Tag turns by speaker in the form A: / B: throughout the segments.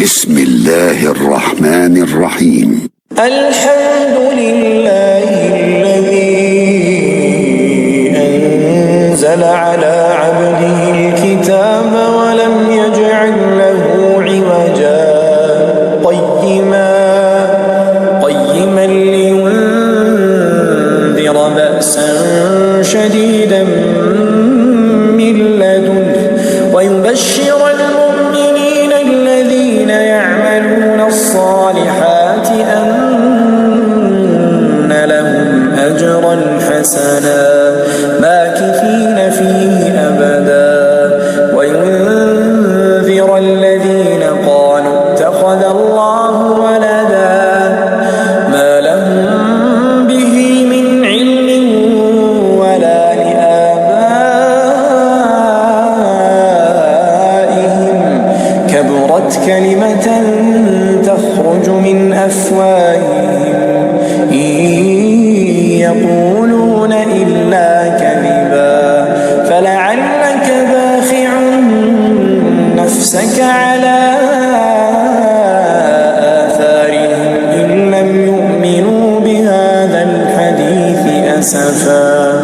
A: بسم الله الرحمن الرحيم.
B: الحمد لله الذي أنزل على عبده الكتاب ولم يجعل له عوجا قيما لينذر بأسا شديدا من لدنه ويبشر المؤمنين الذين يعملون الصالحات أن لهم أجرا حسنا ماكثين فيه أبدا وينذر الذين قالوا اتخذ الله ولدا ما لهم به من علم ولا لآبائهم كبرت كلمة تخرج من أفواههم إن يقولون إلا كذبا فلعلك باخع نفسك على آثارهم إن لم يؤمنوا بهذا الحديث أسفا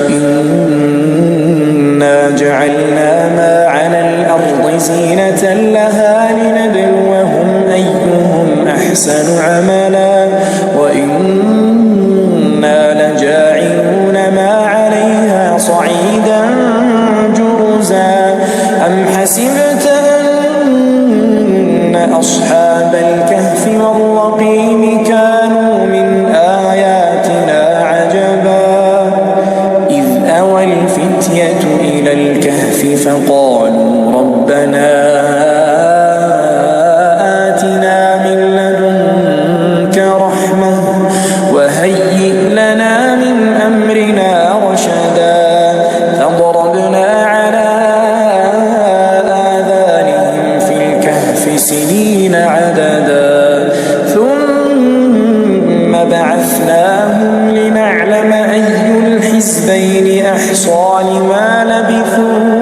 B: إنا جعلنا ما على الأرض زينة لها لنبلوهم أيهم أحسن عملا وإنا لجاعلون ما عليها صعيدا جرزا أم حسبت أن أصحاب الكهف والرقيم كانوا من آياتنا عجبا إذ أوى الفتية إلى الكهف فقالوا ربنا آتنا من لدنك رحمة وهيئ لنا من أمرنا رشدا فضربنا على آذانهم في الكهف سنين عددا ثم بعثناهم لنعلم أي الحزبين أحصى لما لبثوا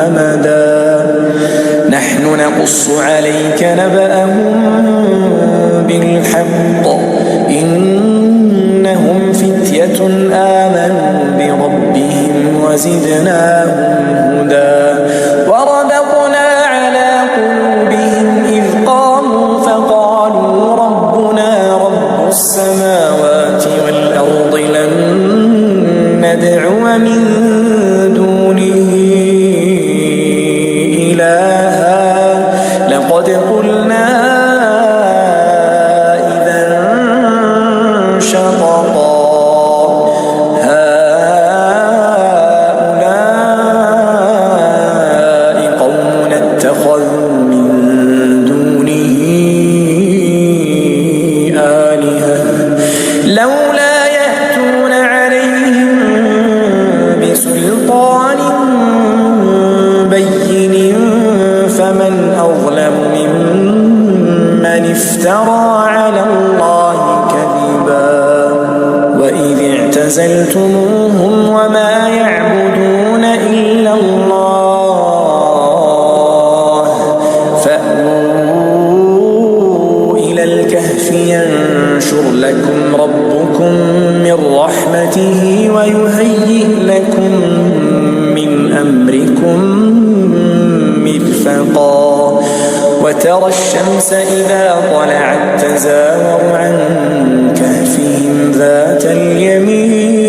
B: أمدا نحن نقص عليك نبأهم بالحق إنهم فتية آمنوا بربهم وزدناهم هدى وربطنا على قلوبهم إذ قاموا فقالوا ربنا رب السماوات والأرض لن ندعو من دونه إلها لقد قلنا إذا شططا هؤلاء قومنا اتخذوا من دونه آلهة لولا يأتون عليهم بسلطان بين فمن أظلم ممن افترى على الله كذبا وإذ اعتزلتموهم وما يعبدون إلا الله فأووا إلى الكهف ينشر لكم ربكم من رحمته ويهيئ لكم من أمركم مرفقا وترى الشمس إذا طلعت تزاور عن كهفهم ذات اليمين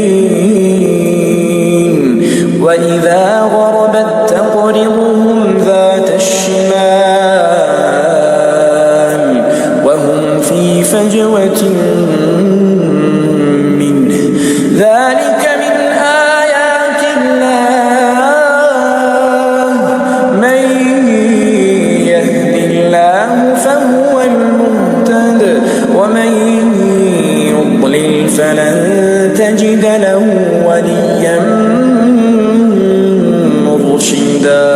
B: وإذا غربت تقرضهم ذات الشمال وهم في فجوة منه ذلك من آيات الله من يهد الله فهو المهتد ومن يضلل فلن تجد له وليا مرشدا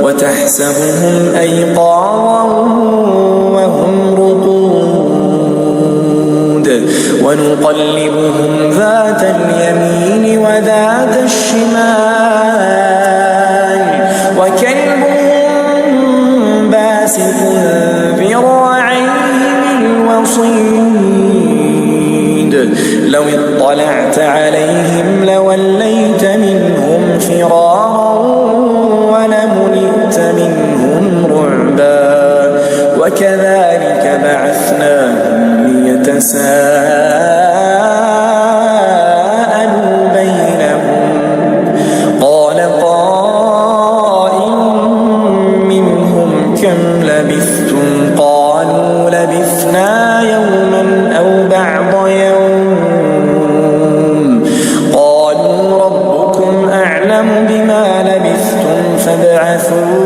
B: وتحسبهم أيقاظا وهم رقود ونقلبهم ذات اليمين وذات الشمال وكلبهم عليهم لوليت منهم فرارا ولملئت منهم رعبا وكذلك بعثناهم ليتساءلوا بينهم قال قائل منهم كم لبثتم قالوا لبثنا يوما أو بعض يوم قالوا ربكم أعلم بما لبثتم فابعثوا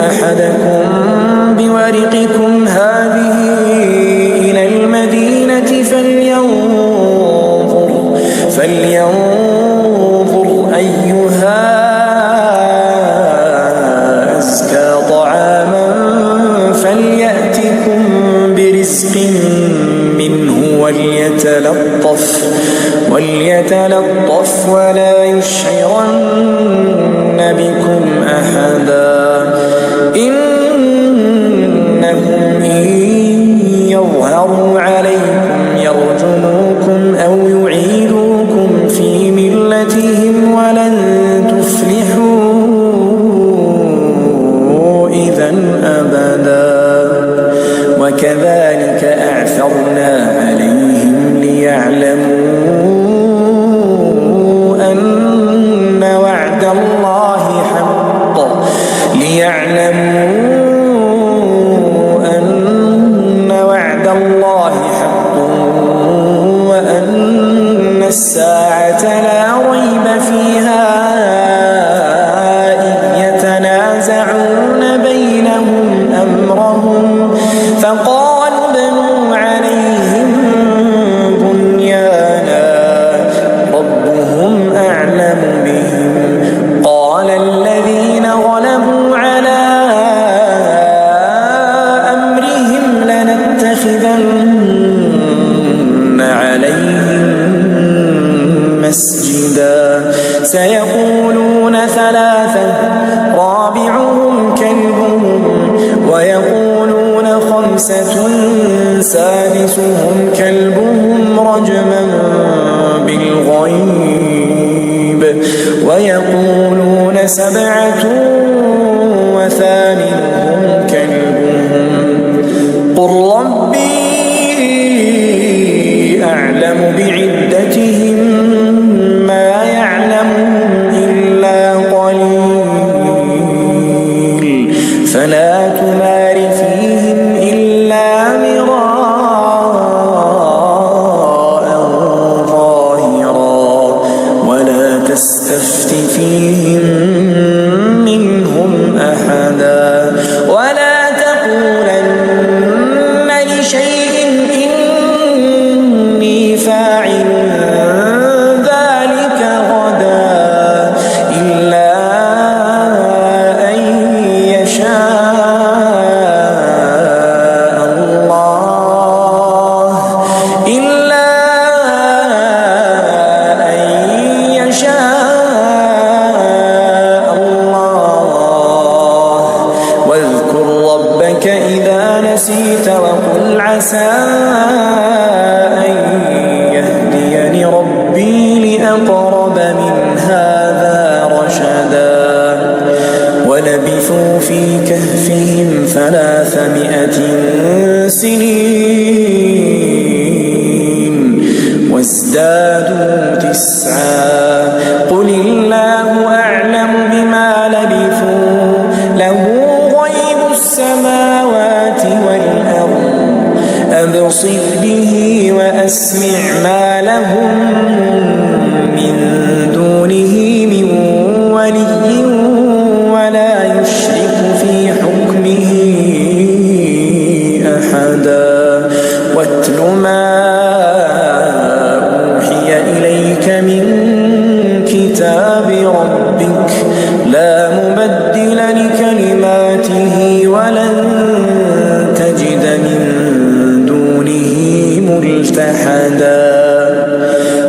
B: أحدكم بورقكم هذه إلى المدينة فلينظر أيها أزكى طعاما فليأتكم برزق منه وليتلطف ولا يشعرن بكم أحدا إنهم إن يظهروا عليكم يرجموكم أو يعيدوكم في ملتهم ولن تفلحوا إذا أبدا وكذلك أعثرنا عليهم ليعلموا أن وعد الله حق وأن الساعة لا ريب فيها إذ يتنازعون بينهم أمرهم فقالوا ابنوا عليهم بنيانا ربهم أعلم بهم قال الذين غلبوا على أمرهم لنتخذن عليهم مسجدا سيقولون ثلاثة رابعهم كلبهم ويقولون خمسة سادسهم كلبهم رجما بالغيب ويقولون سبعة وثامنهم كلبهم قل ربي أعلم بعدتهم ما يعلمهم إلا قليل فلا تمار فيهم إلا مراء ظاهرا ولا تستفت فيهم منهم أحدا ولا تقولن لشيء إني فاعل ذلك غدا إلا أن يشاء الله واذكر ربك إذا نسيت وقل عسى أن يهديني ربي لأقرب من هذا رشدا ولبثوا في كهفهم 300 سنين وازدادوا 9 قل الله أعلم بما لبثوا له غيب السماوات والأرض أبصر به وأسمع ما لهم من دونه من ولي ولا يشرك في حكمه أحدا واتل ما أوحي إليك من كتاب ربك لا مبدل لكلماته ولن تجد من دونه ملتحدا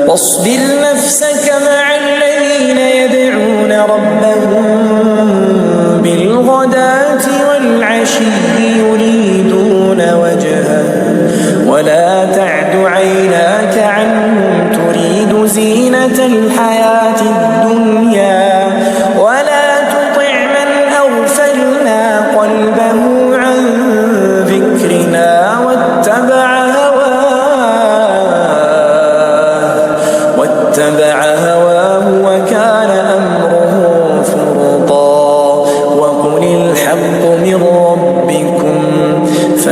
B: واصبر نفسك مع الذين يدعون ربهم بالغداة والعشي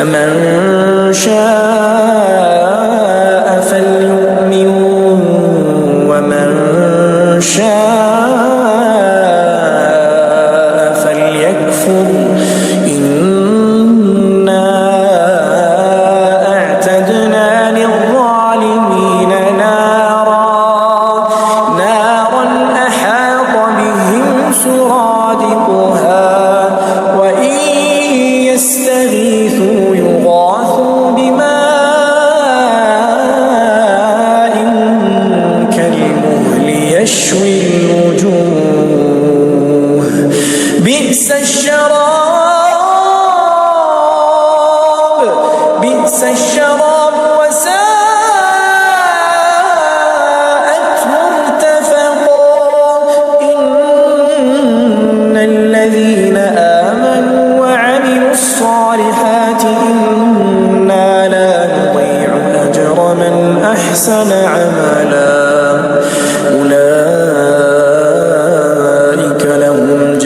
B: فمن شاء فليؤمن ومن شاء فليكفر إنا أعتدنا للظالمين نارا أحاط بهم سرادقها وإن يستغيثوا يغاثوا بماء كالمهل يشوي الوجوه بئس الشراب وساءت مرتفقا إن الذين آمنوا وعملوا الصالحات إنا لا نضيع أجر من أحسن عملا أولئك لهم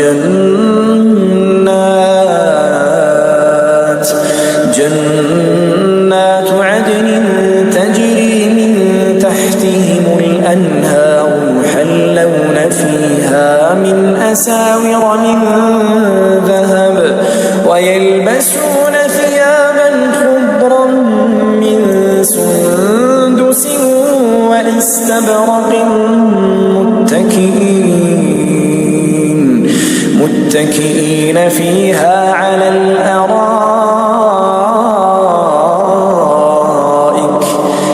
B: جنات عدن تجري من تحتهم الأنهار يحلون فيها من أساور من ذهب ويلبسون ثيابا خضرا من سندس واستبرق متكئين فيها على الأرائك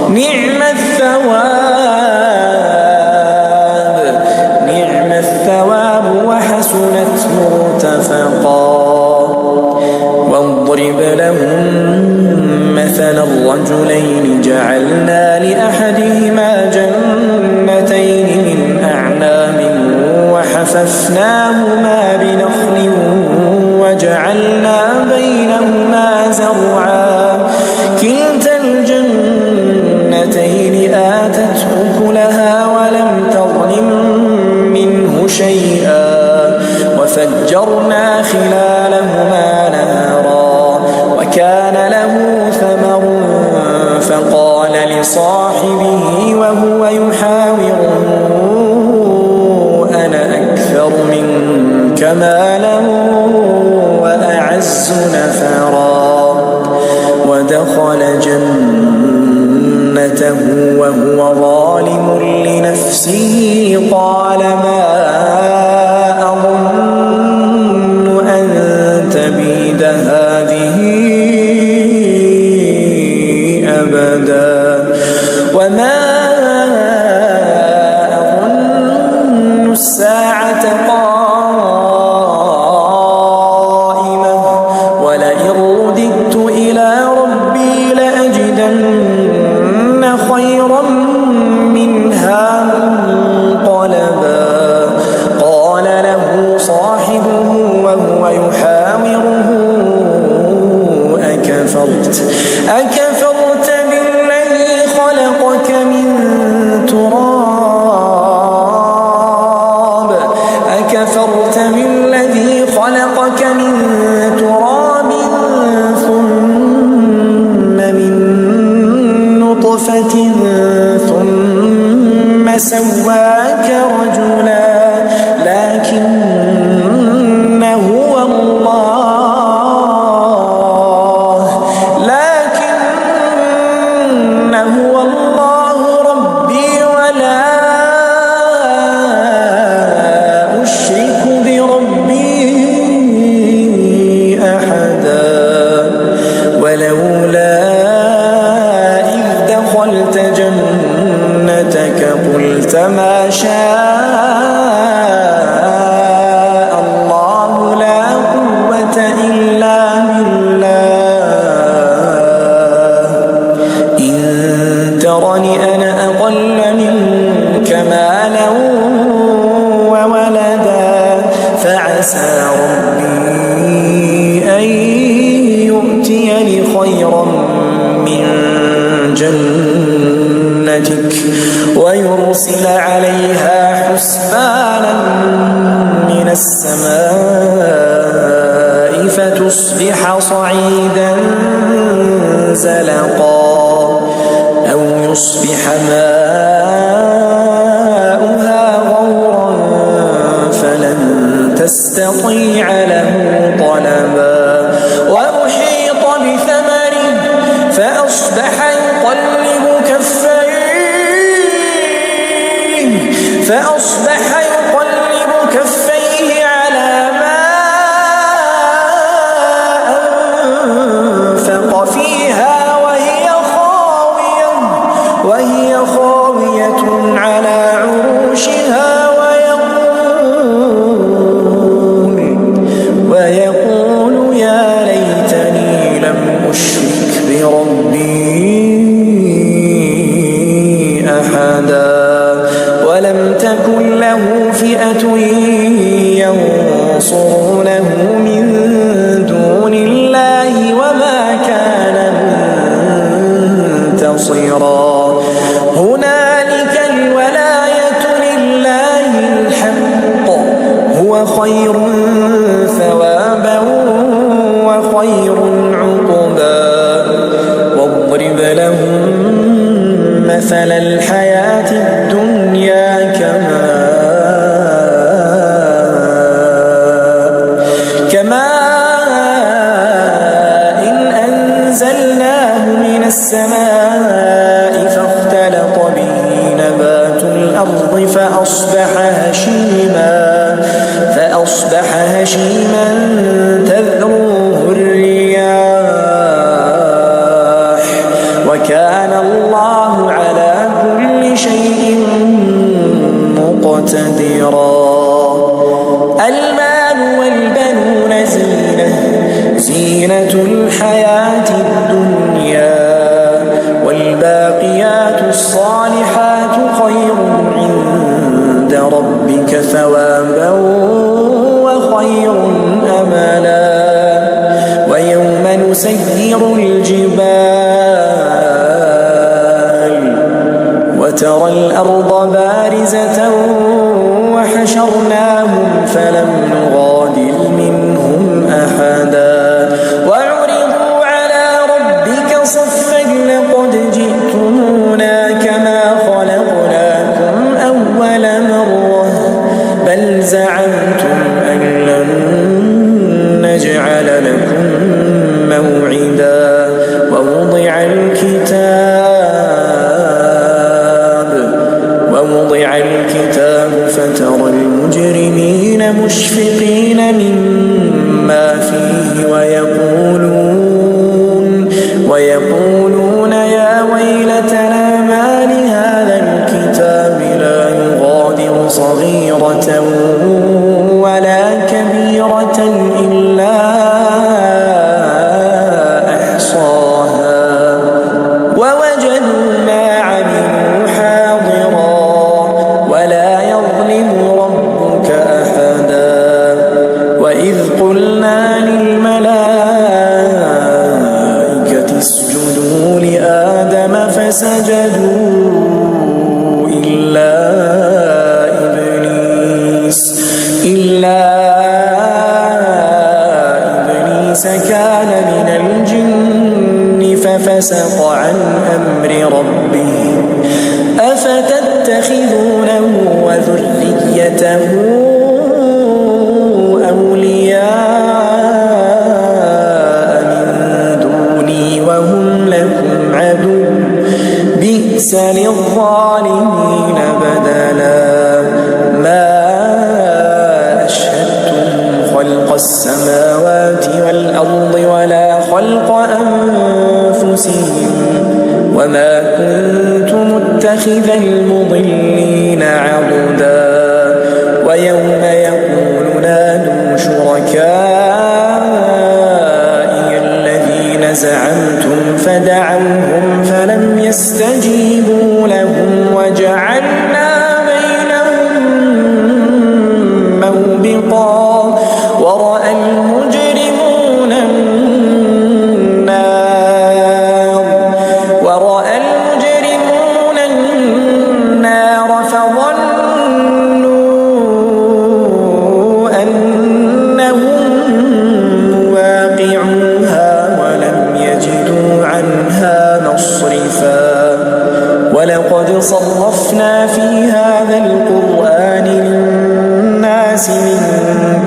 B: نعم الثواب وحسنت مرتفقا واضرب لهم مثلا الرجلين جعلنا لأحدهما جنتين من أعناب وحففناهما بنخل وجعلنا بينهما زرعا كلتا الجنتين آتت أكلها ولم تظلم منه شيئا وفجرنا خلالهما نهرا وكان له ثمر فقال لصاحبه وهو يحاوره أنا أكثر منك مالا وأعز نفرا ودخل جنته وهو ظالم لنفسه قال ما أظن أن تبيد هذه أبدا وما أظن الساعة قائمة ولئن رددت إلى ربي لأجدن خيرا منها منقلبا قال له صاحبه وهو يحاوره أكفرت بالذي خلقك من تراب ثم من نطفة ثم سواك رجلا لكن هو الله ربي ولا أشرك بربي أحدا ولولا إذ دخلت جنتك قلت ما شاء الله لا قوة إلا بالله إن ترني أنا أقل منك مالا وولدا فعسى ربي أن يؤتيني خيرا من جنتك ويرسل عليها حسبانا من السماء فتصبح صعيدا زلقا أو يصبح ماؤها غورا فلن تستطيع له طلبا وأحيط بثمره فأصبح يقلب كفيه على ما أنفق فيها وهي خاوية على عروشها ويقول يا ليتني لم أشرك بربي أحدا ولم تكن له فئة ينصرونه من دون الله وما كان منتصرا هنالك الولاية لله الحق هو خير ثوابا وخير عقبا واضرب لهم مثل الحياة الدنيا كماء إن أنزلناه من السماء فاختلط به نبات الأرض فأصبح هشيما تذروه الرياح وكان الله على كل شيء مقتدرا المال والبنون زينة الحياة الدنيا والباقيات الصالحات خير عند ربك ثوابا وخير أملا ويوم نسير الجبال وترى الأرض بارزة وحشرناهم فلم نغادر منهم أحدا وعرضوا على ربك صفا لقد جئتمونا كما خلقناكم أول مرة بل زعمتم أن لن نجعل لكم موعدا ووضع الكتاب فترى المجرمين مشفقين مما فيه ويقولون يا ويلتنا ما لهذا الكتاب لا يغادر صغيرة ولا كبيرة إلا أحصاها ووجدوا ما عملوا حاضرا ولا يظلم ربك أحدا وإذ قلنا للملائكة اسجدوا لآدم فسجدوا إلا إبليس كان من الجن ففسق عن أمر ربه أفتتخذونه وذريته أولياء من دوني وهم لكم عدو بئس للظالمين بدلا ما أشهدتم خلق السماوات والأرض ولا خلق أنفسهم وما كنت متخذ المضلين عضدا ويوم يقول نادوا شركائي الذين زعمتم فدعوهم فلم يستجيبوا لهم وجعلنا بينهم موبقا ورأى المجرمون النار فظنوا أنهم واقعوها ولم يجدوا عنها صرفنا في هذا القرآن للناس من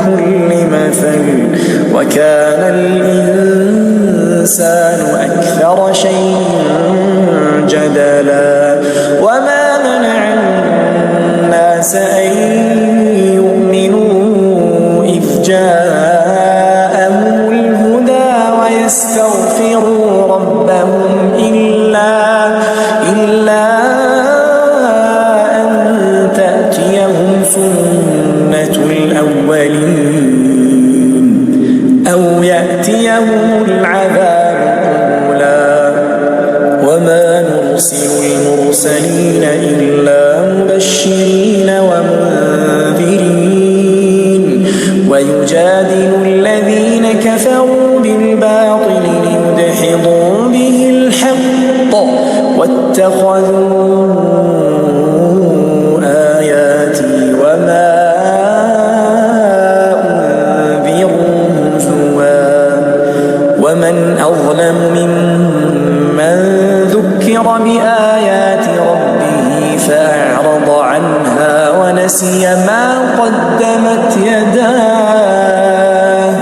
B: كل مثل وكان الإنسان أكثر شيء جدلا وما منع الناس أن يؤمنوا إذ جاءهم الهدى ويستغفروا ربهم إلا أن تأتيهم سنة الأولين أو يأتيهم العذاب قبلا وما نرسل المرسلين إلا مبشرين ومنذرين ويجادل الذين كفروا بالباطل ليدحضوا به الحق واتخذوا آياتي وما أنذروا هزوا ومن أظلم ممن ذكر بآيات ربه فأعرض عنها ونسي ما قدمت يداه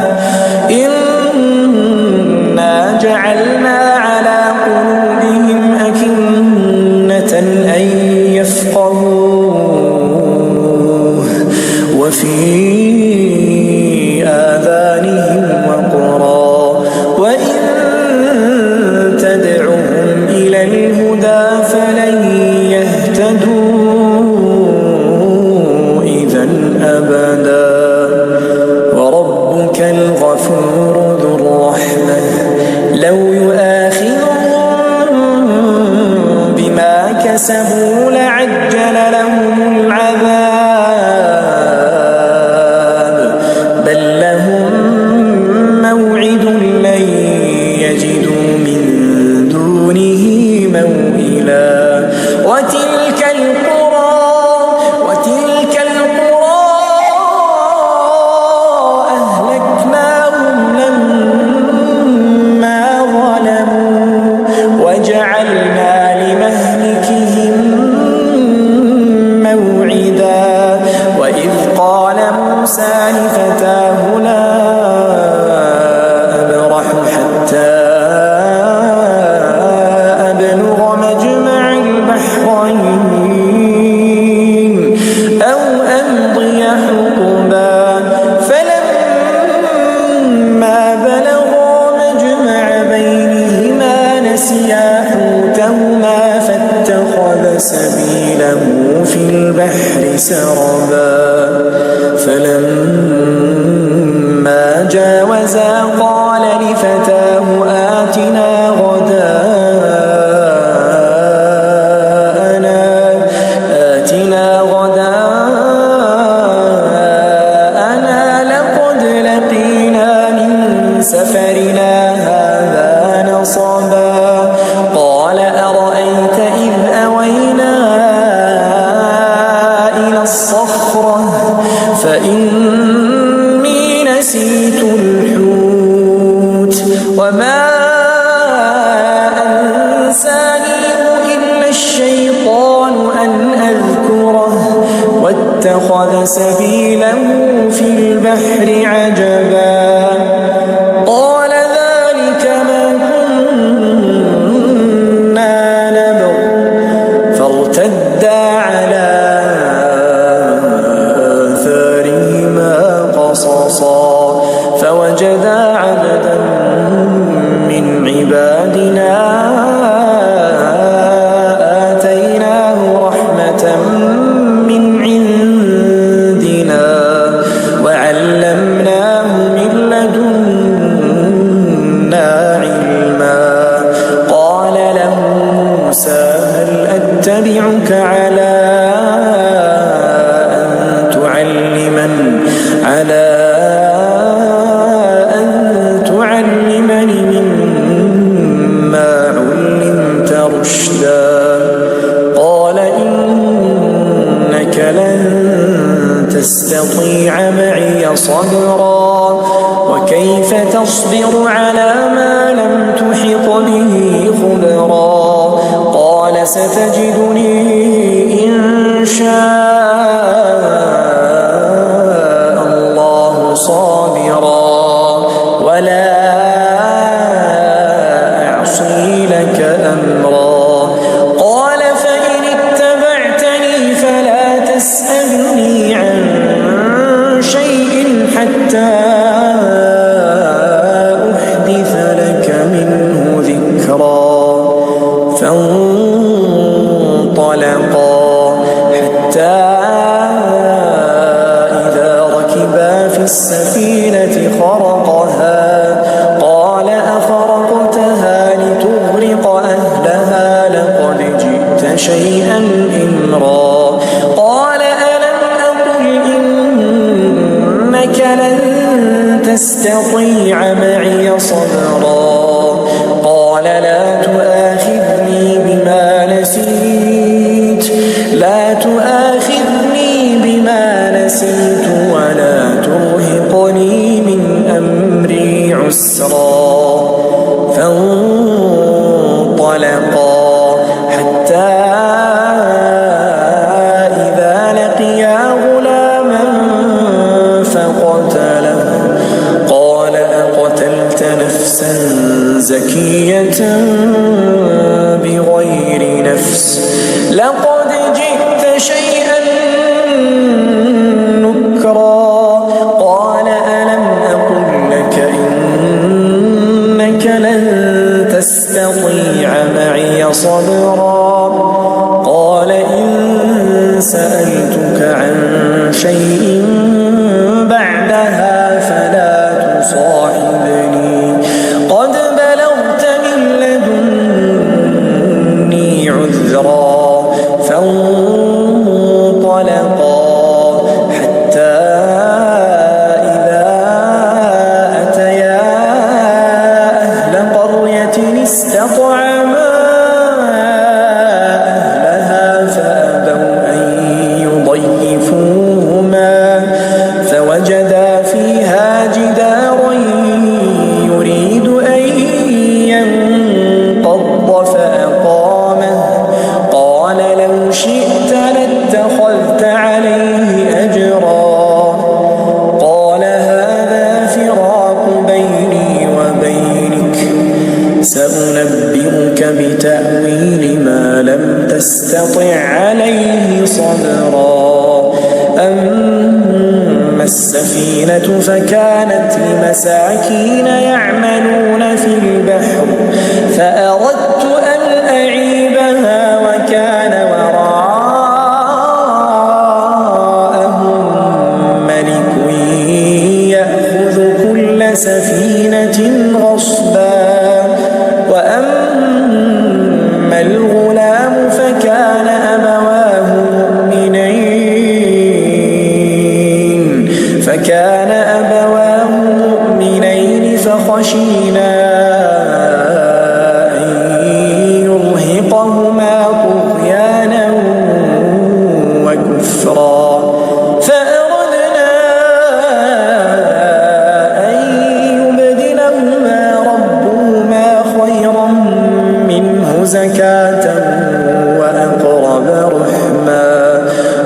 B: إنا جعلنا على قلوبهم أكنة أن يفقهوه وفي آذانهم وقرا وإن تدعهم إلى الهدى فلن يهتدوا إذا أبدا وربك الغفور ذو الرحمة لو يؤاخذهم بما كسبوا لعجل لهم العذاب بل لهم موعد لن يجدوا من دونه موئلا وتلك القرى أهلكناهم لما ظلموا وجعلنا لمهلكهم موعدا وإذ قال موسى لفتاه لا أبرح حتى أبلغ مجمع البحرين أو أمضي حقبا فلما بلغا مجمع بينهما نسيا حوتهما فاتخذ سبيله في البحر سربا فلما جاوزا قال لفتاه آتنا غداءنا لقد لقينا من سفرنا هذا نصبا قال أرأيت إذ أوينا إلى الصخرة فإني نسيت الحوت وما أنسانيه إلا الشيطان أن أذكره واتخذ سبيله في البحر عجبا قال ذلك ما كنا نبغ فارتدا على آثارهما قصصا فوجدا عبدا من عبادنا آتيناه رحمة من عندنا وعلمناه من لدنا علما قال له موسى هل أتبعك على أن تعلمني مما علمت رشدا قال إنك لن تستطيع معي صبرا وكيف تصبر على ما لم تحط به خبرا قال ستجدني خرقتها لتغرق أهلها لقد جئت شيئا إمرا قال ألم أقل إنك لن تستطيع معي صبرا قال لا تؤاخذني بما نسيت ولا ترهقني من أمري عسرا فانطلقا حتى إذا لقيا غلاما فقتله قال أقتلت نفسا زكية بغير نفس لقد جئت شيئا نكرا قال ألم أقل لك إنك لن تستطيع معي صبرا قال إن سألتك عن شيء بعدها فلا تصاحبني قد بلغت من لدني عذرا فانطلقا حتى إذا أتيا أهل قرية استطعما أهلها فأبوا أن يضيفوهما فوجدا فيها جدارا يريد أن ينقض فأقامه قال لو شئت لاتخذت عليه أجرا قال هذا فراق بيني وبينك سأنبئك بتأويل ما لم تستطع عليه صبرا أما السفينة فكانت لمساكين يعملون في البحر فأردت أن أعيبها وكان وراءهم ملك يأخذ كل سفينة غصبا وأما الغلام فكان أبواه مؤمنين فخشينا أن يرهقهما طغيانا وكفرا فأردنا أن يبدلهما ربهما خيرا منه زكاة وأقرب رحما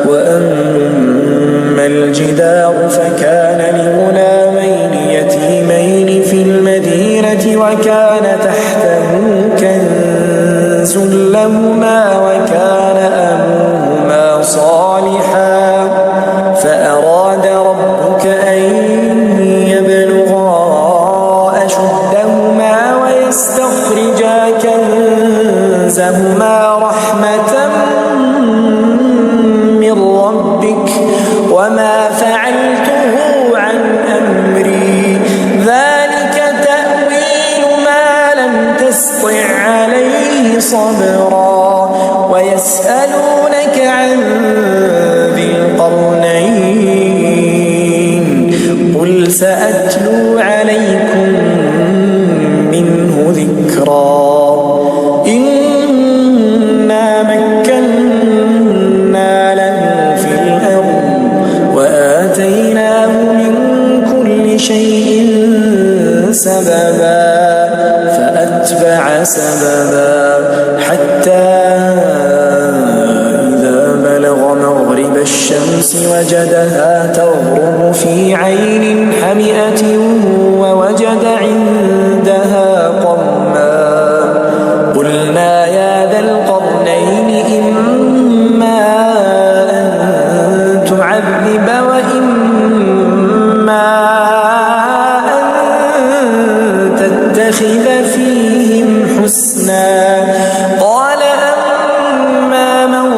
B: وأما الجدار فكان لغلامين يتيمين في المدينة وكان تحته كنز لهما وكان أبوهما صالحا فأراد ربك أن يبلغا أشدهما ويستخرجا كنزهما رحمة من ربك وما فعلته عن أمري ذلك تأويل ما لم تسطع عليه صبرا ويسألونك عن ذي القرنين قل سأتلو عليكم منه ذكرا إنا مكنا له في الأرض وآتيناه من كل شيء سببا فأتبع سببا حتى إذا بلغ مغرب الشمس وجدها تغرب في عين حمئة ووجد عندها قوما قلنا يا ذا القرنين إما أن تعذب وإما أن تتخذ فيهم حسنا قال أما من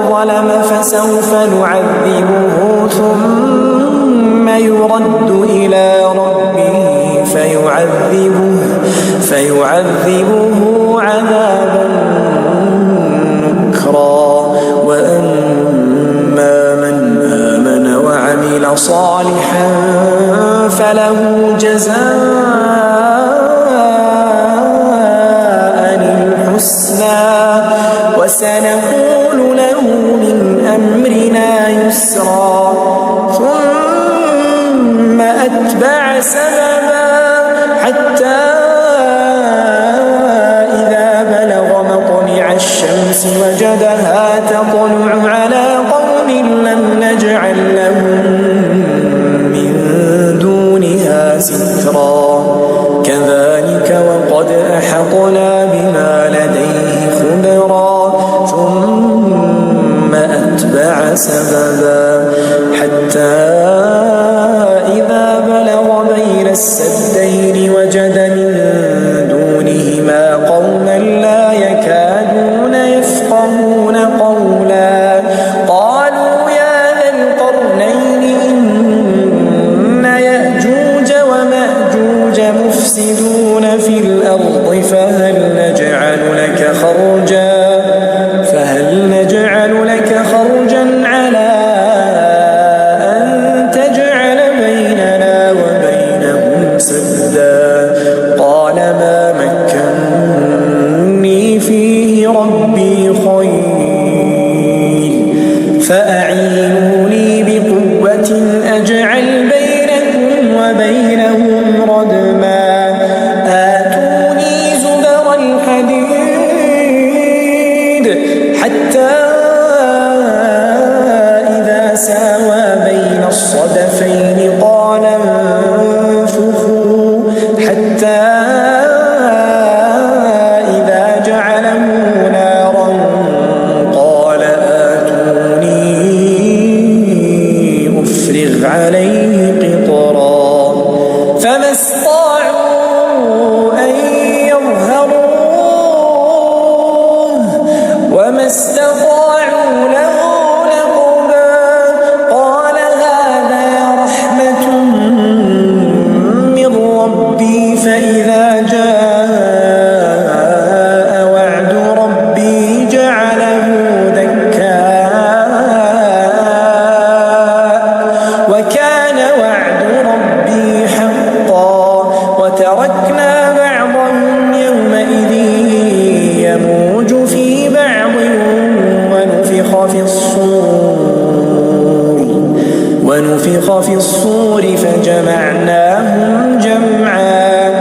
B: ظلم فسوف نعذبه ثم يرد إلى ربه فيعذبه عذابا نكرا وأما من آمن وعمل صالحا فله جزاء الحسنى وسنقول له من أمرنا يسرا ثم أتبع سببا حتى إذا بلغ مطلع الشمس وجدها تطلع على قوم لم نجعل لهم من دونها سترا كذلك وقد أحطنا بما لديه خبرا ثم أتبع سببا حتى إذا بلغ بين السدين وجد من دونهما قوما لا يكادون يفقهون قولا قالوا يا ذا القرنين إن يأجوج ومأجوج مفسدون في الأرض فهل نجعل لك خرجا على أن تجعل بيننا وبينهم سدا قال ما مكنني فيه ربي خير فأعينوني بقوة أجعل بينكم وبينهم ردما آتوني زبر الحديد حتى إذا ساوى بين الصدفين قال انفخوا حتى إذا جعله نارا قال آتوني أفرغ عليه قطرا فما استطاعوا أن يظهروه وما استطاعوا له نقبا قال هذا رحمة من ربي فإذا جاء وعد ربي جعله دكا وكان وعد ربي حقا وتركنا بعضهم يومئذ يموج في بعض ونفخ في الصور فجمعناهم جمعا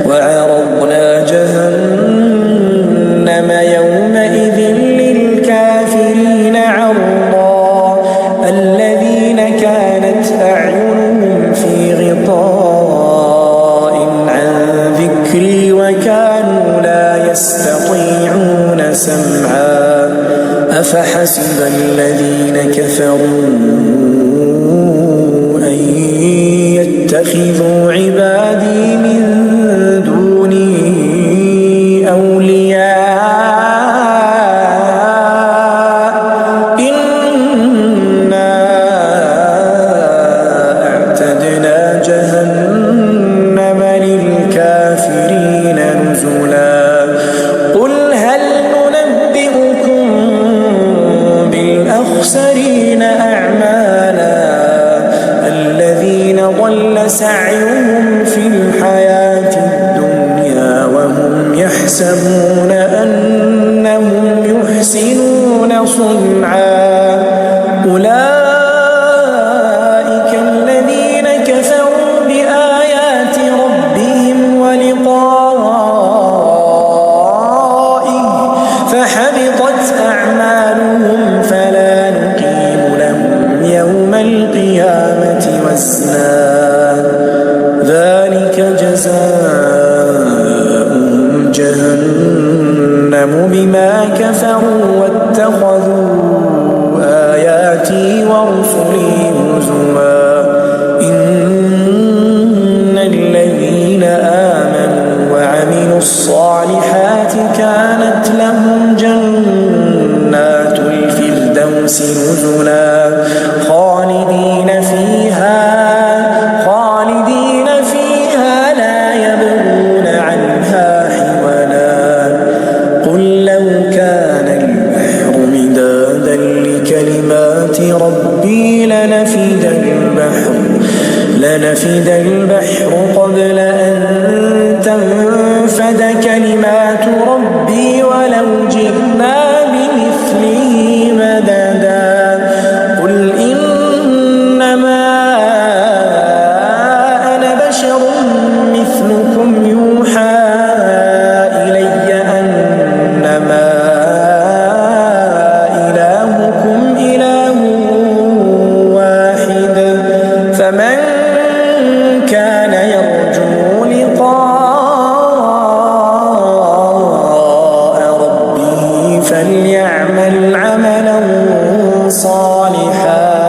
B: وعرضنا جهنم يومئذ للكافرين عرضا الذين كانت أعينهم في غطاء عن ذكري وكانوا لا يستطيعون سمعا أفحسب الذين كفروا أن يتخذوا عبادي من دوني أولياء إنا أعتدنا جهنم للكافرين نزلا قل هل ننبئكم بالأخسرين أعمالا الذين ضل سعيهم في الحياة الدنيا وهم يحسبون أنهم يحسنون صنعا أولئك الذين كفروا بآيات ربهم ولقائه فحبطت أعمالهم فلا نقيم لهم يوم القيامة وزنا ذلك جزاؤهم جهنم بما كفروا واتخذوا لنفد البحر قبل أن تنفد كلمات ربي ولو جئنا بمثله مددا قل إنما أنا بشر مثلكم يوحى إلي أنما إلهكم إله واحد فمن كان يرجو لقاء ربه فليعمل عملا صالحا